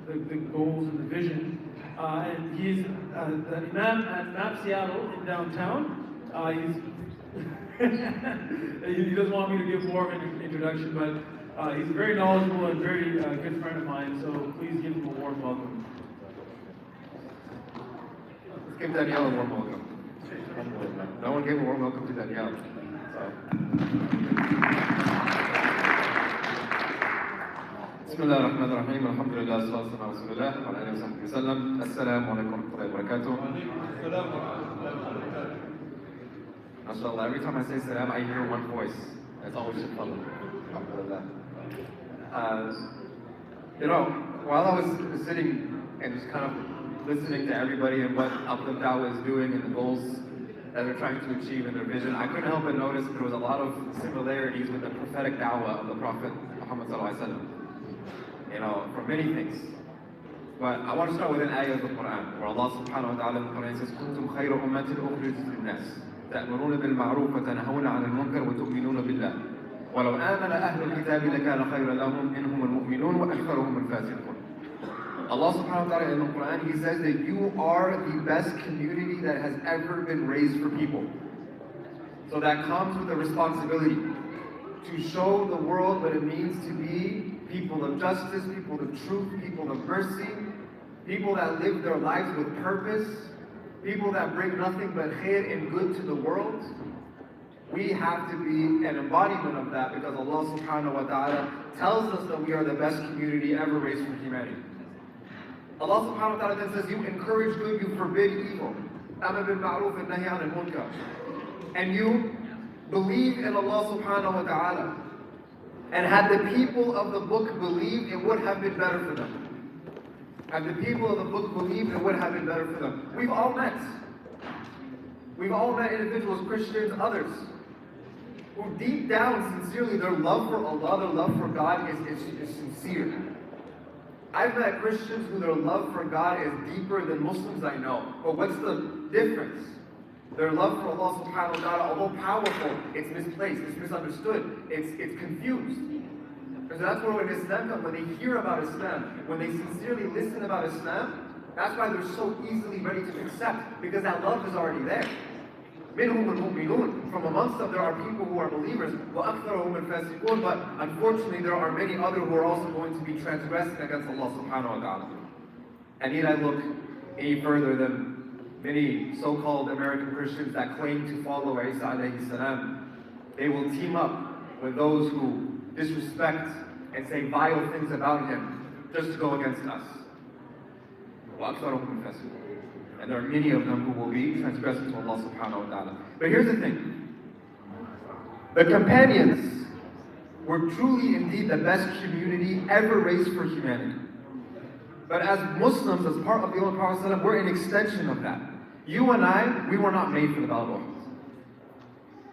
the goals and the vision. And he's the Imam at MAP Seattle in downtown. He doesn't want me to give more of an introduction, but he's very knowledgeable and very good friend of mine, so please give him a warm welcome. Let's give Danielle a warm welcome. No one gave a warm welcome to Danielle. بسم الله الرحمن الرحيم الحمد لله والصلاة والسلام على رسول الله وعلى آله وصحبه وسلم السلام عليكم ورحمة الله وبركاته. MashaAllah, every time I say salam, I hear one voice. That's always Shukran. Alhamdulillah. You know, while I was sitting and just kind of listening to everybody and what Uplift Dawah is doing and the goals that they're trying to achieve in their vision, I couldn't help but notice there was a lot of similarities with the prophetic dawah of the Prophet Muhammad Sallallahu Alaihi Wasallam. You know, for many things. But I want to start with an ayah of the Quran, where Allah subhanahu wa ta'ala in the Quran says, كُنْتُمْ خَيْرَ أُمَّةٍ أُخْرِجَتْ لِلنَّاسِ تأمرون بالمعروف وتنهون عن المنكر وتؤمنون بالله ولو آمن أهل الكتاب لكان خيرا لهم إنهم المؤمنون وأكثرهم الفاسقون. Allah subhanahu wa ta'ala in the Quran, He says that you are the best community that has ever been raised for people. So that comes with a responsibility to show the world what it means to be people of justice, people of truth, people of mercy, people that live their lives with purpose, people that bring nothing but khair and good to the world. We have to be an embodiment of that because Allah subhanahu wa ta'ala tells us that we are the best community ever raised for humanity. Allah subhanahu wa ta'ala then says, you encourage good, you forbid evil. Amr bil ma'ruf and nahy anil munkar. And you believe in Allah subhanahu wa ta'ala. And had the people of the book believed, it would have been better for them. Had the people of the book believed, it would have been better for them. We've all met. We've all met individuals, Christians, others, who deep down, sincerely, their love for Allah, their love for God is sincere. I've met Christians who their love for God is deeper than Muslims I know. But what's the difference? Their love for Allah subhanahu wa ta'ala, although powerful, it's misplaced, it's misunderstood, it's confused. So that's where when Islam comes, when they hear about Islam, when they sincerely listen about Islam, that's why they're so easily ready to accept, because that love is already there. From amongst them there are people who are believers, but unfortunately there are many others who are also going to be transgressing against Allah subhanahu wa ta'ala. And need I look any further than many so-called American Christians that claim to follow Isa alayhi salam, they will team up with those who disrespect and say vile things about him just to go against us. And there are many of them who will be transgressing to Allah subhanahu wa ta'ala. But here's the thing. The companions were truly indeed the best community ever raised for humanity. But as Muslims, as part of the Holy Prophet, we're an extension of that. You and I, we were not made for the Battle of Uhud.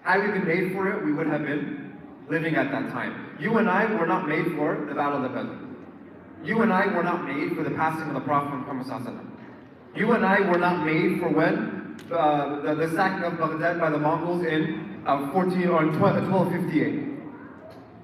Had we been made for it, we would have been living at that time. You and I were not made for the Battle of Badr. You and I were not made for the passing of the Prophet Muhammad sallallahu alaihi wasallam. You and I were not made for when the sacking of Baghdad by the Mongols in 1258.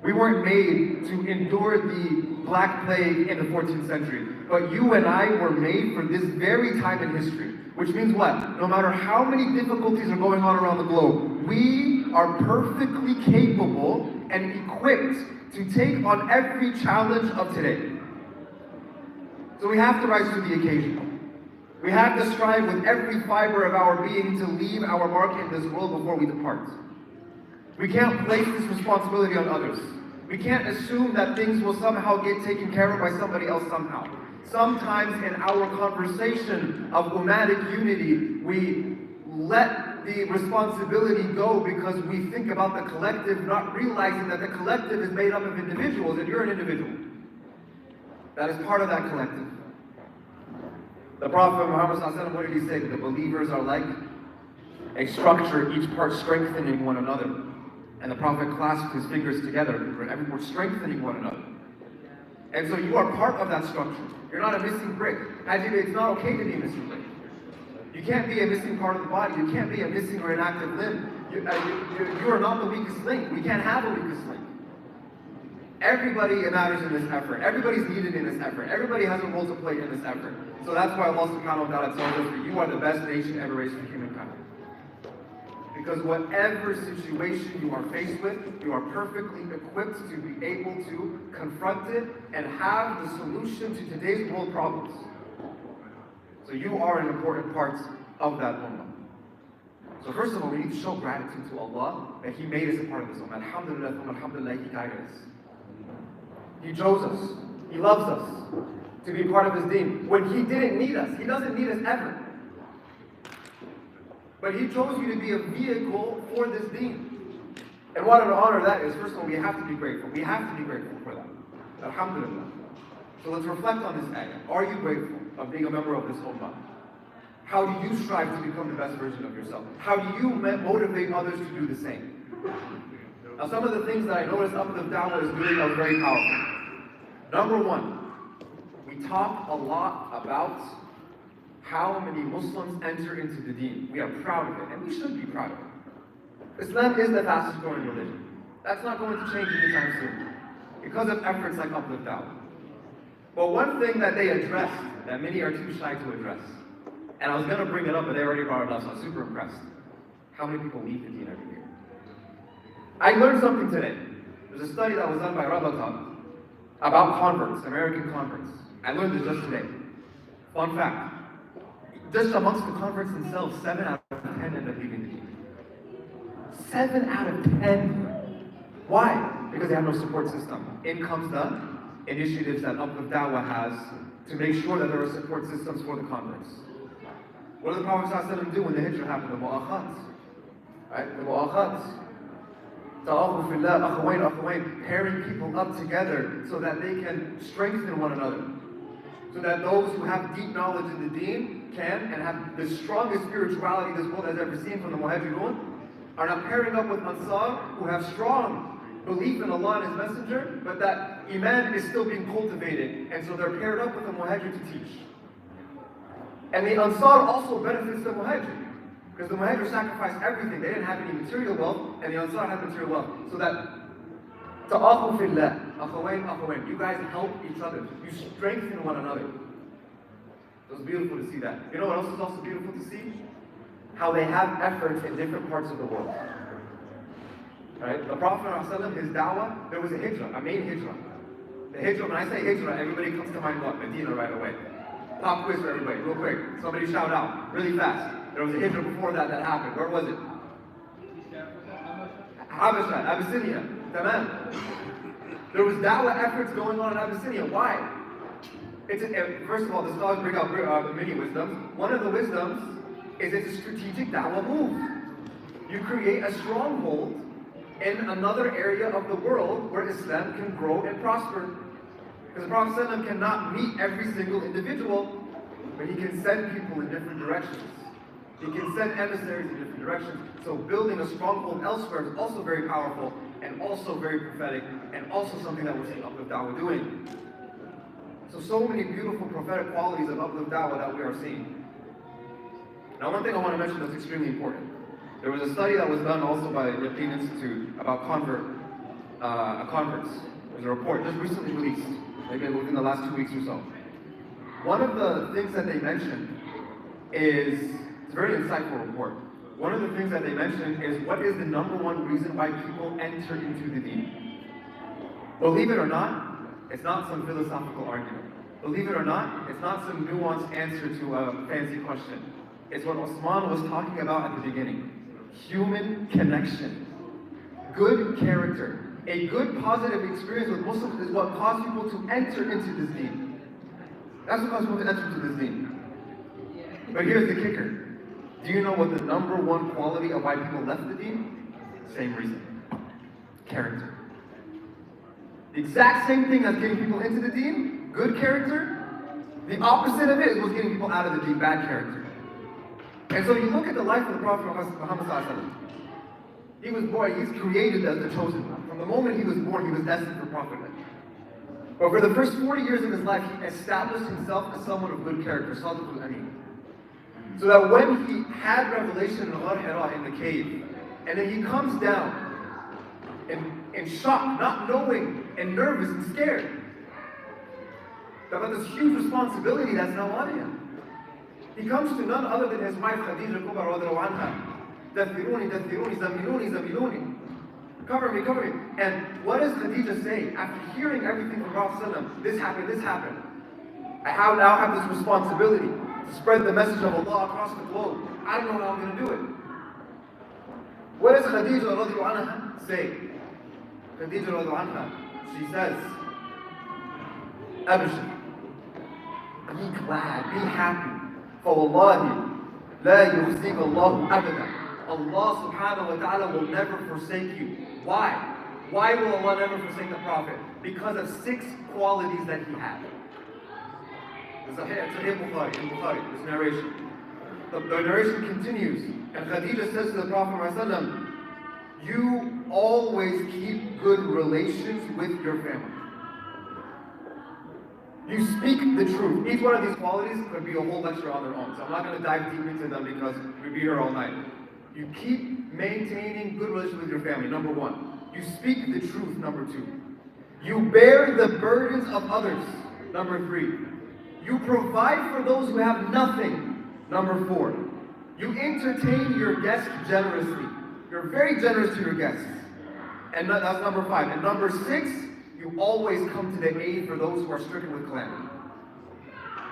We weren't made to endure the Black Plague in the 14th century. But you and I were made for this very time in history. Which means what? No matter how many difficulties are going on around the globe, we are perfectly capable and equipped to take on every challenge of today. So we have to rise to the occasion. We have to strive with every fiber of our being to leave our mark in this world before we depart. We can't place this responsibility on others. We can't assume that things will somehow get taken care of by somebody else somehow. Sometimes in our conversation of ummatic unity, we let the responsibility go because we think about the collective, not realizing that the collective is made up of individuals, and you're an individual. That is part of that collective. The Prophet Muhammad ﷺ, what did he say? That the believers are like a structure, each part strengthening one another. And the Prophet clasped his fingers together, and we're strengthening one another. And so you are part of that structure. You're not a missing brick. It's not okay to be a missing brick. You can't be a missing part of the body. You can't be a missing or inactive limb. You are not the weakest link. We can't have a weakest link. Everybody matters in this effort. Everybody's needed in this effort. Everybody has a role to play in this effort. So that's why Allah subhanahu wa ta'ala tells us that you are the best nation ever raised for humankind. Because whatever situation you are faced with, you are perfectly equipped to be able to confront it and have the solution to today's world problems. So you are an important part of that ummah. So first of all, we need to show gratitude to Allah that He made us a part of this ummah. Alhamdulillah, alhamdulillah, He guided us. He chose us. He loves us to be part of His deen. When He didn't need us, He doesn't need us ever. But He chose you to be a vehicle for this deen. And what an honor that is. First of all, we have to be grateful. We have to be grateful for that. Alhamdulillah. So let's reflect on this ayah. Are you grateful of being a member of this ummah? How do you strive to become the best version of yourself? How do you motivate others to do the same? Now, some of the things that I noticed Uplift Dawah is doing that was very powerful. Number one, we talk a lot about how many Muslims enter into the deen. We are proud of it, and we should be proud of it. Islam is the fastest growing religion. That's not going to change anytime soon because of efforts like Uplift Dawah. But one thing that they addressed that many are too shy to address, and I was going to bring it up, but they already brought it up, so I was super impressed. How many people leave the deen every year? I learned something today. There's a study that was done by Rabata about converts, American converts. I learned this just today. Fun fact. Just amongst the converts themselves, 7 out of 10 end up leaving the deen. 7 out of 10. Why? Because they have no support system. In comes the initiatives that Uplift Dawah has to make sure that there are support systems for the converts. What did the Prophet ﷺ do when the hijrah happened? The mu'akhat. Right? The mu'akhat. Ta'ahu fillah, akhawain, akhawain. Pairing people up together so that they can strengthen one another. So that those who have deep knowledge in the deen can and have the strongest spirituality this world has ever seen from the Muhajirun are not pairing up with Ansar who have strong belief in Allah and His Messenger, but that Iman is still being cultivated, and so they're paired up with the Muhajir to teach. And the Ansar also benefits the Muhajir, because the Muhajir sacrificed everything. They didn't have any material wealth, and the Ansar had material wealth. So that ta'akhu fillah, akhawain, akhawain, you guys help each other. You strengthen one another. It was beautiful to see that. You know what else is also beautiful to see? How they have efforts in different parts of the world. Right? The Prophet ﷺ, his da'wah, there was a hijrah, a main hijrah. The hijrah, when I say hijrah, everybody comes to mind what? Medina right away. Pop quiz for everybody, real quick. Somebody shout out, really fast. There was a hijrah before that happened. Where was it? Habasha, Abyssinia. Tamam. There was da'wah efforts going on in Abyssinia. Why? First of all, the scholars bring out many wisdoms. One of the wisdoms is it's a strategic da'wah move. You create a stronghold in another area of the world where Islam can grow and prosper. Because the Prophet ﷺ cannot meet every single individual, but he can send people in different directions. He can send emissaries in different directions. So building a stronghold elsewhere is also very powerful and also very prophetic and also something that we're seeing Uplift Dawah doing. So many beautiful prophetic qualities of Uplift Dawah that we are seeing. Now one thing I want to mention that's extremely important. There was a study that was done also by the Yaqeen Institute about converts. There's a report just recently released, maybe within the last 2 weeks or so. One of the things that they mentioned is, it's a very insightful report. One of the things that they mentioned is what is the number one reason why people enter into the deen? Believe it or not, it's not some philosophical argument. Believe it or not, it's not some nuanced answer to a fancy question. It's what Osman was talking about at the beginning. Human connection. Good character. A good positive experience with Muslims is what caused people to enter into this deen. That's what caused people to enter into this deen. But here's the kicker. Do you know what the number one quality of why people left the deen? Same reason. Character. The exact same thing as getting people into the deen, good character. The opposite of it was getting people out of the deen, bad character. And so you look at the life of the Prophet Muhammad Sallallahu Alaihi Wasallam. He was born, he's created as the chosen one. From the moment he was born, he was destined for prophethood. But for the first 40 years of his life, he established himself as someone of good character, Sadiq al-Amin. So that when he had revelation in Ghar Hira in the cave, and then he comes down in shock, not knowing, and nervous and scared about this huge responsibility that's now on him. He comes to none other than his wife Khadija Kubra radiallahu anha. Dathiruni, dathiruni, zamiluni, zamiluni. Cover me, cover me. And what does Khadija say after hearing everything from Prophet? This happened, this happened. I now have this responsibility to spread the message of Allah across the globe. I don't know how I'm going to do it. What does Khadija radiallahu anha say? Khadija radiallahu anha, she says, Abshir, be glad, be happy. فَوَاللَّهِ لَا يُخْزِيكَ اللَّهُ أَبَدًا. Allah subhanahu wa ta'ala will never forsake you. Why? Why will Allah never forsake the Prophet? Because of 6 qualities that he had. It's Sahih Bukhari, this narration. The narration continues, and Khadija says to the Prophet ﷺ, you always keep good relations with your family. You speak the truth. Each one of these qualities could be a whole lecture on their own, so I'm not going to dive deep into them because we'd be here all night. You keep maintaining good relations with your family, number 1. You speak the truth, number 2. You bear the burdens of others, number 3. You provide for those who have nothing, number 4. You entertain your guests generously. You're very generous to your guests. And that's number 5. And number 6, you always come to the aid for those who are stricken with calamity.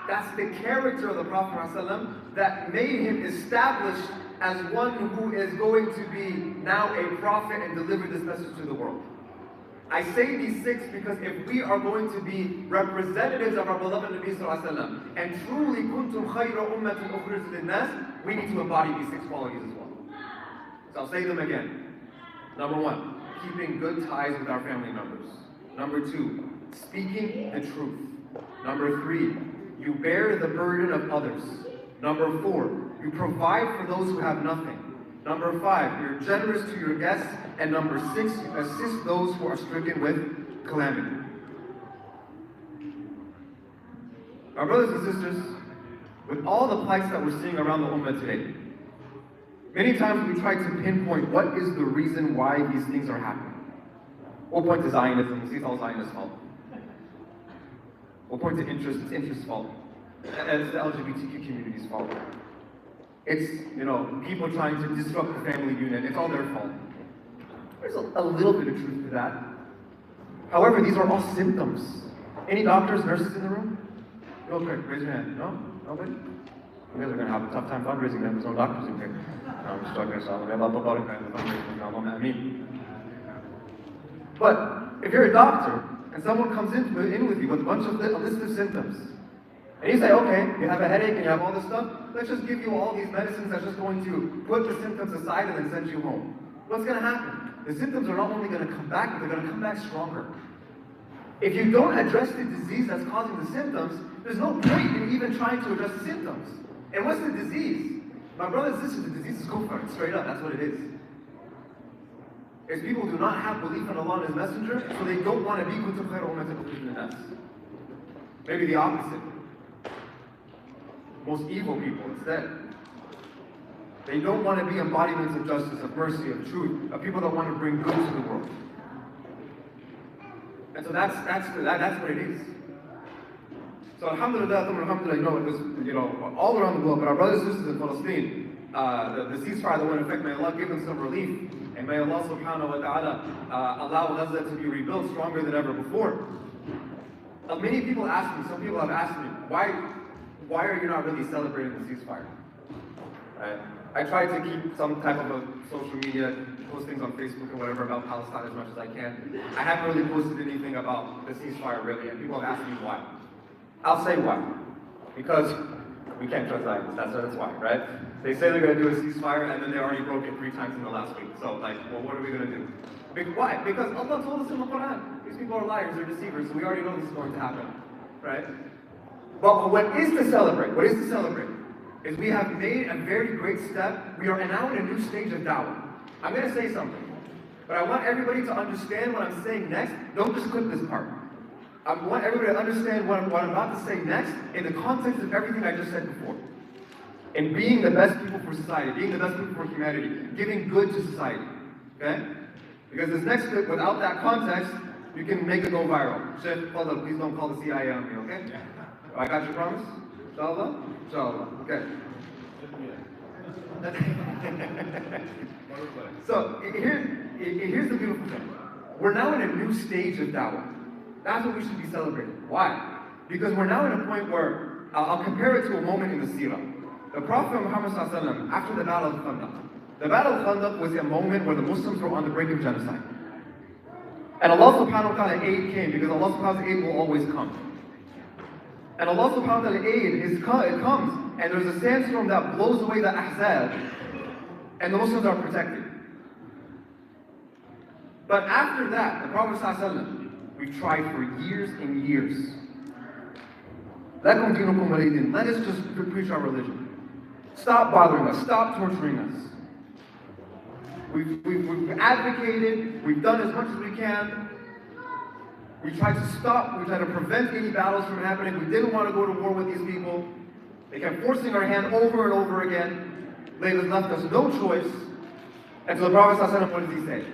That's the character of the Prophet ﷺ that made him established as one who is going to be now a prophet and deliver this message to the world. I say these 6 because if we are going to be representatives of our beloved Nabi Sallallahu Alaihi Wasallam and truly kuntum khayra ummatin ukhrijat lin-nas, we need to embody these 6 qualities as well. So I'll say them again. Number 1, keeping good ties with our family members. Number 2, speaking the truth. Number 3, you bear the burden of others. Number 4, you provide for those who have nothing. Number 5, you're generous to your guests. And number 6, you assist those who are stricken with calamity. Our brothers and sisters, with all the plights that we're seeing around the Ummah today, many times we try to pinpoint what is the reason why these things are happening. We'll point to Zionism, we see it's all Zionist fault. We'll point to interest, it's interest's fault. And it's the LGBTQ community's fault. It's, people trying to disrupt the family unit, it's all their fault. There's a little bit of truth to that. However, these are all symptoms. Any doctors, nurses in the room? Real quick, raise your hand. No? Nobody? You guys are going to have a tough time fundraising then, there's no doctors in here. No, I'm just joking, so we have a lot of kind of fundraising. But if you're a doctor and someone comes in with you with a bunch of a list of symptoms, and you say, okay, you have a headache and you have all this stuff, let's just give you all these medicines that's just going to put the symptoms aside and then send you home. What's going to happen? The symptoms are not only going to come back, but they're going to come back stronger. If you don't address the disease that's causing the symptoms, there's no point in even trying to address the symptoms. And what's the disease? My brothers and sisters, the disease is kufr, straight up, that's what it is. It's people do not have belief in Allah and His Messenger, so they don't want to be kuntum khayra ummatin ukhrijat lin-nas. Maybe the opposite. Most evil people instead. They don't want to be embodiments of justice, of mercy, of truth, of people that want to bring good to the world. And so that's what it is. So alhamdulillah, it was all around the globe, but our brothers and sisters in Palestine, the ceasefire that went into effect, may Allah give them some relief, and may Allah subhanahu wa ta'ala allow Gaza to be rebuilt stronger than ever before. Many people ask me, some people have asked me, why are you not really celebrating the ceasefire? Right? I try to keep some type of a social media, post things on Facebook and whatever about Palestine as much as I can. I haven't really posted anything about the ceasefire really, and people have asked me why. I'll say why. Because We can't trust Zionists, that's why, right? They say they're going to do a ceasefire, and then they already broke it 3 times in the last week. So, like, well, what are we going to do? Why? Because Allah told us in the Quran, these people are liars, they're deceivers, so we already know this is going to happen, right? But what is to celebrate, is we have made a very great step. We are now in a new stage of da'wah. I'm going to say something, but I want everybody to understand what I'm saying next. Don't just clip this part. I want everybody to understand what I'm about to say next in the context of everything I just said before. In being the best people for society, being the best people for humanity, giving good to society, okay? Because this next bit, without that context, you can make it go viral. Sheikh, hold up, please don't call the CIA on me, okay? I got your promise? Inshallah? Inshallah, okay. So, here's the beautiful thing. We're now in a new stage of da'wah. That's what we should be celebrating. Why? Because we're now in a point where, I'll compare it to a moment in the seerah. The Prophet Muhammad ﷺ, after the Battle of Khandaq, the Battle of Khandaq was a moment where the Muslims were on the brink of genocide. And Allah subhanahu wa ta'ala aid came, because Allah subhanahu wa ta'ala aid will always come. And Allah subhanahu wa ta'ala aid, it comes, and there's a sandstorm that blows away the Ahzab, and the Muslims are protected. But after that, the Prophet ﷺ, we've tried for years and years. Let us just preach our religion. Stop bothering us. Stop torturing us. We've advocated. We've done as much as we can. We tried to stop. We tried to prevent any battles from happening. We didn't want to go to war with these people. They kept forcing our hand over and over again. They left us no choice. And so the Prophet ﷺ, what does he say?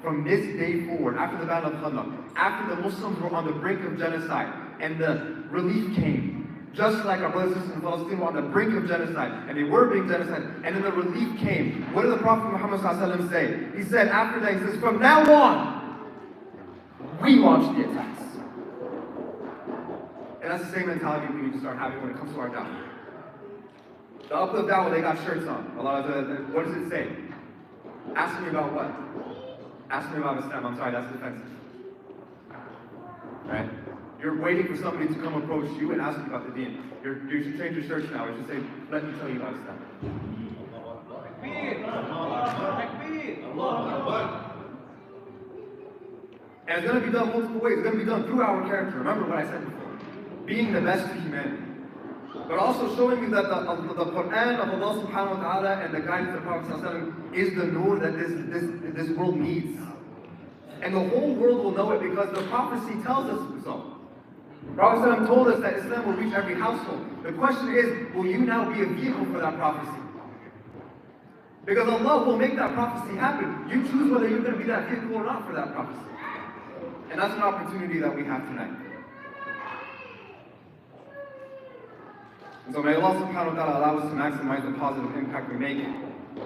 From this day forward, after the Battle of Khandaq, after the Muslims were on the brink of genocide, and the relief came, just like our brothers and sisters in Palestine were on the brink of genocide, and they were being genocide, and then the relief came. What did the Prophet Muhammad ﷺ say? He said after that, he says, from now on, we launch the attacks. And that's the same mentality we need to start having when it comes to our da'wah. The Uplift Dawah, they got shirts on. What does it say? Ask me about what? Ask me about Islam. I'm sorry, that's defensive. Right? You're waiting for somebody to come approach you and ask you about the deen. You should change your shirts now. You should say, let me tell you about Islam. And it's going to be done multiple ways. It's going to be done through our character. Remember what I said before. Being the best to humanity. But also showing you that the Quran of Allah subhanahu wa ta'ala and the guidance of the Prophet ﷺ is the nur that this world needs. And the whole world will know it because the prophecy tells us so. The Prophet ﷺ told us that Islam will reach every household. The question is, will you now be a vehicle for that prophecy? Because Allah will make that prophecy happen. You choose whether you're going to be that vehicle or not for that prophecy. And that's an opportunity that we have tonight. And so may Allah subhanahu wa ta'ala allow us to maximize the positive impact we make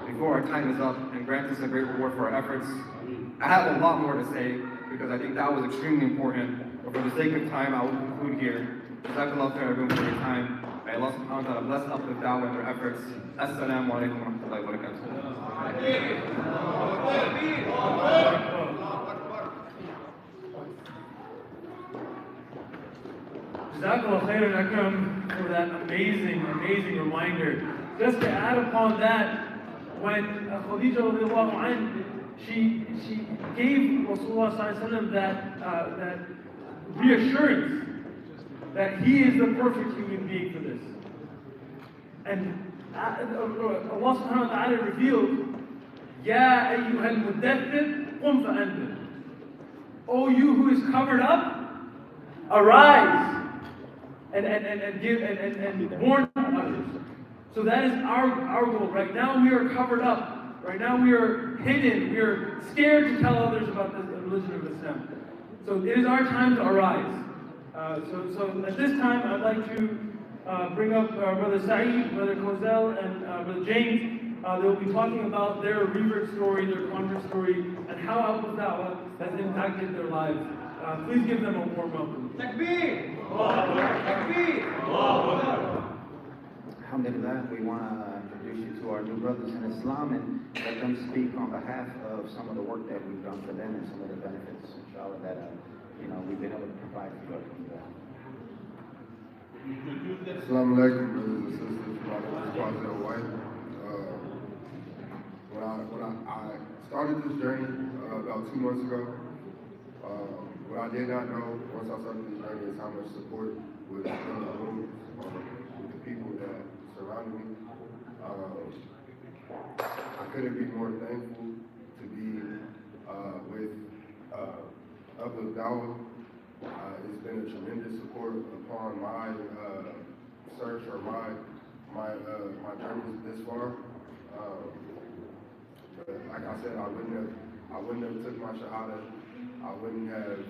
before our time is up and grant us a great reward for our efforts. I have a lot more to say because I think that was extremely important. But for the sake of time, I will conclude here. Jazakallah khair everyone for your time. May Allah subhanahu wa ta'ala bless Uplift Dawah and their efforts. Assalamu alaikum wa rahmatullahi wa barakatuh. Jazakallah khairan akram for that amazing reminder. Just to add upon that, when Khadija radiallahu anha, she gave Rasulullah sallallahu alaihi wasallam that reassurance that he is the perfect human being for this. And Allah subhanahu wa ta'ala revealed, Ya ayyuhal muddaththir, qum fa'anzir. O you who is covered up, arise and give and warn others. So that is our goal. Right now we are covered up. Right now we are hidden. We are scared to tell others about the religion of Islam. So it is our time to arise. So at this time I'd like to bring up Brother Saeed, Brother Kozel, and Brother James. They'll be talking about their revert story, their convert story, and how Uplift Dawah has impacted their lives. Please give them a warm welcome. Takbir! Takbir! Alhamdulillah, we want to introduce you to our new brothers in Islam and let them speak on behalf of some of the work that we've done for them and some of the benefits, inshallah, that we've been able to provide for you. Assalamu alaikum. and sisters. My name is Quazell White. When I started this journey about 2 months ago, what I did not know once I started this journey is how much support was in the room with the people that surrounded me. I couldn't be more thankful to be with Uplift Dawah. It's been a tremendous support upon my search or my journey this far. But like I said, I wouldn't have took my shahada. I wouldn't have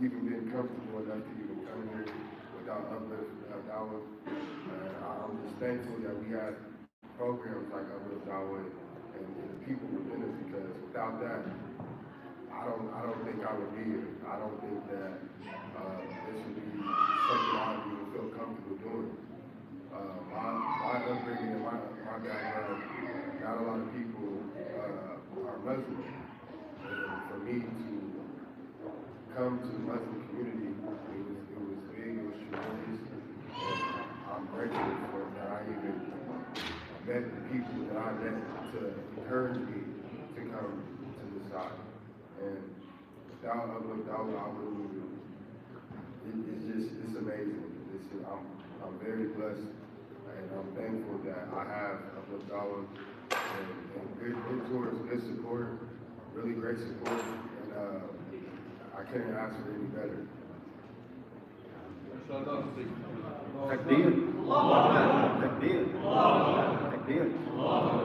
even been comfortable enough to even come here without Uplift Dawah. I'm just thankful that we had programs like Uplift Dawah and the people within us, because without that, I don't think I would be here. I don't think that this would be something I would even feel comfortable doing. My upbringing and my background, not a lot of people are Muslim. And for me to come to the Muslim community, it was big, it was tremendous. And I'm grateful for that I even met the people that I met to encourage me to come to this side. And without Uplift Dawah, I wouldn't even, it's amazing. I'm very blessed, and I'm thankful that I have Uplift Dawah and good mentors, good support, really great support, and I couldn't ask for any better. Takbir. Takbir. Takbir.